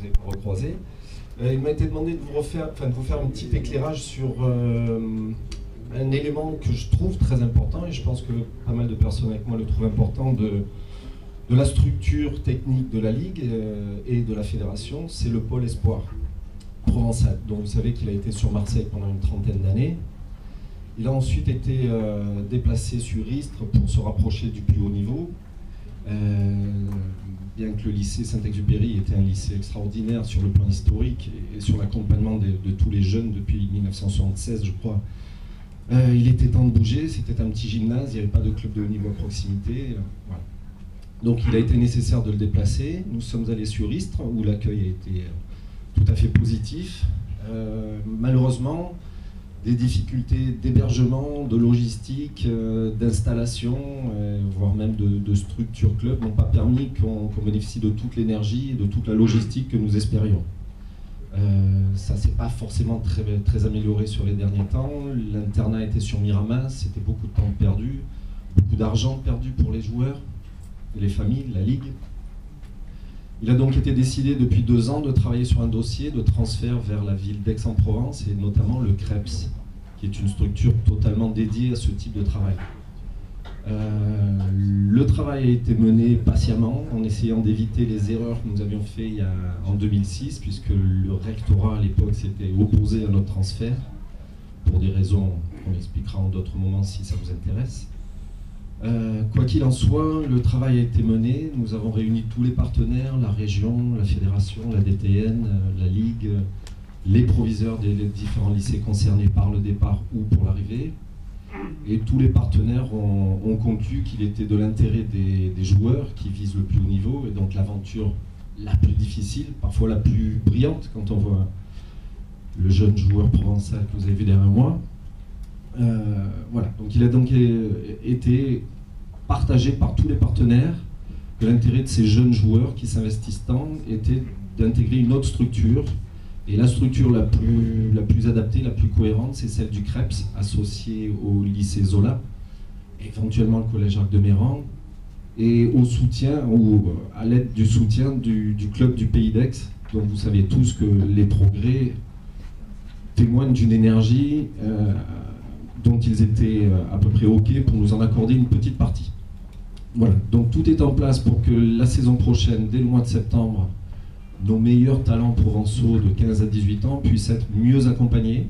ai pas recroisé. Il m'a été demandé de vous faire un petit éclairage sur un élément que je trouve très important, et je pense que pas mal de personnes avec moi le trouvent important, de la structure technique de la Ligue et de la Fédération, c'est le pôle espoir provençal. Donc vous savez qu'il a été sur Marseille pendant une trentaine d'années. Il a ensuite été déplacé sur Istres pour se rapprocher du plus haut niveau. Bien que le lycée Saint-Exupéry était un lycée extraordinaire sur le plan historique et sur l'accompagnement de tous les jeunes depuis 1976, je crois, il était temps de bouger. C'était un petit gymnase, il n'y avait pas de club de haut niveau à proximité. Voilà. Donc il a été nécessaire de le déplacer. Nous sommes allés sur Istres, où l'accueil a été tout à fait positif. Malheureusement, des difficultés d'hébergement, de logistique, d'installation, voire même de structure club n'ont pas permis qu'on bénéficie de toute l'énergie et de toute la logistique que nous espérions. Ça ne s'est pas forcément très amélioré sur les derniers temps. L'internat était sur Miramas, c'était beaucoup de temps perdu, beaucoup d'argent perdu pour les joueurs, les familles, la Ligue. Il a donc été décidé depuis 2 ans de travailler sur un dossier de transfert vers la ville d'Aix-en-Provence et notamment le CREPS, qui est une structure totalement dédiée à ce type de travail. Le travail a été mené patiemment en essayant d'éviter les erreurs que nous avions faites en 2006, puisque le rectorat à l'époque s'était opposé à notre transfert, pour des raisons qu'on expliquera en d'autres moments si ça vous intéresse. Quoi qu'il en soit, le travail a été mené. Nous avons réuni tous les partenaires, la région, la fédération, la DTN, la Ligue, les proviseurs des différents lycées concernés par le départ ou pour l'arrivée. Et tous les partenaires ont conclu qu'il était de l'intérêt des joueurs qui visent le plus haut niveau, et donc l'aventure la plus difficile, parfois la plus brillante, quand on voit le jeune joueur provençal que vous avez vu derrière moi. Voilà, donc il a donc été partagé par tous les partenaires que l'intérêt de ces jeunes joueurs qui s'investissent tant était d'intégrer une autre structure, et la structure la plus adaptée, la plus cohérente, c'est celle du CREPS, associée au lycée Zola, éventuellement le collège Arc de Méran, et au soutien, ou à l'aide du soutien du club du Pays d'Aix, dont vous savez tous que les progrès témoignent d'une énergie dont ils étaient à peu près OK pour nous en accorder une petite partie. Voilà, donc tout est en place pour que la saison prochaine, dès le mois de septembre, nos meilleurs talents provençaux de 15 à 18 ans puissent être mieux accompagnés.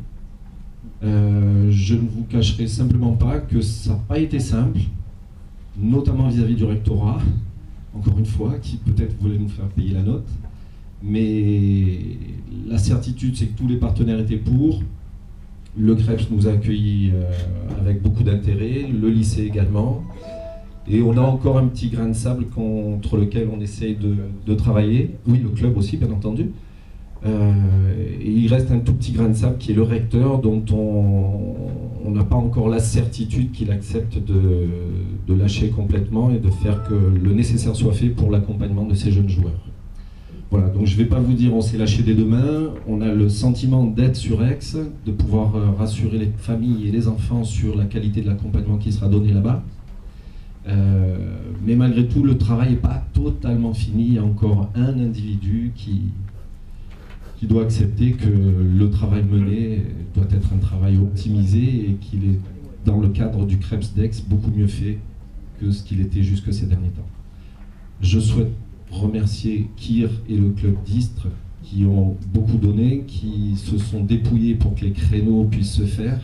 Je ne vous cacherai simplement pas que ça n'a pas été simple, notamment vis-à-vis du rectorat, encore une fois, qui peut-être voulait nous faire payer la note. Mais la certitude, c'est que tous les partenaires étaient pour. Le CREPS nous a accueillis avec beaucoup d'intérêt, le lycée également. Et on a encore un petit grain de sable contre lequel on essaye de travailler. Oui, le club aussi, bien entendu. Et il reste un tout petit grain de sable qui est le recteur, dont on n'a pas encore la certitude qu'il accepte de lâcher complètement et de faire que le nécessaire soit fait pour l'accompagnement de ces jeunes joueurs. Voilà, donc je ne vais pas vous dire on s'est lâché dès demain. On a le sentiment d'être sur Aix, de pouvoir rassurer les familles et les enfants sur la qualité de l'accompagnement qui sera donné là-bas. Mais malgré tout, le travail n'est pas totalement fini. Il y a encore un individu qui doit accepter que le travail mené doit être un travail optimisé et qu'il est, dans le cadre du CREPS d'Aix, beaucoup mieux fait que ce qu'il était jusque ces derniers temps. Je souhaite remercier Kir et le club d'Istres qui ont beaucoup donné, qui se sont dépouillés pour que les créneaux puissent se faire,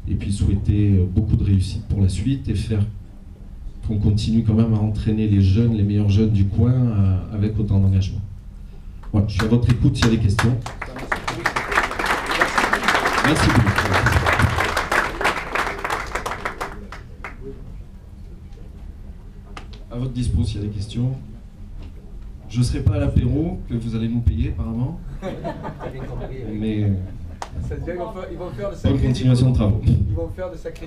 et puis souhaiter beaucoup de réussite pour la suite et faire qu'on continue quand même à entraîner les jeunes, les meilleurs jeunes du coin avec autant d'engagement. Voilà, je suis à votre écoute s'il y a des questions. Merci beaucoup. À votre dispo s'il y a des questions. Je ne serai pas à l'apéro, que vous allez nous payer apparemment. Mais Ça devient, ils vont faire de bonne continuation de travaux. Ils vont faire de sacrés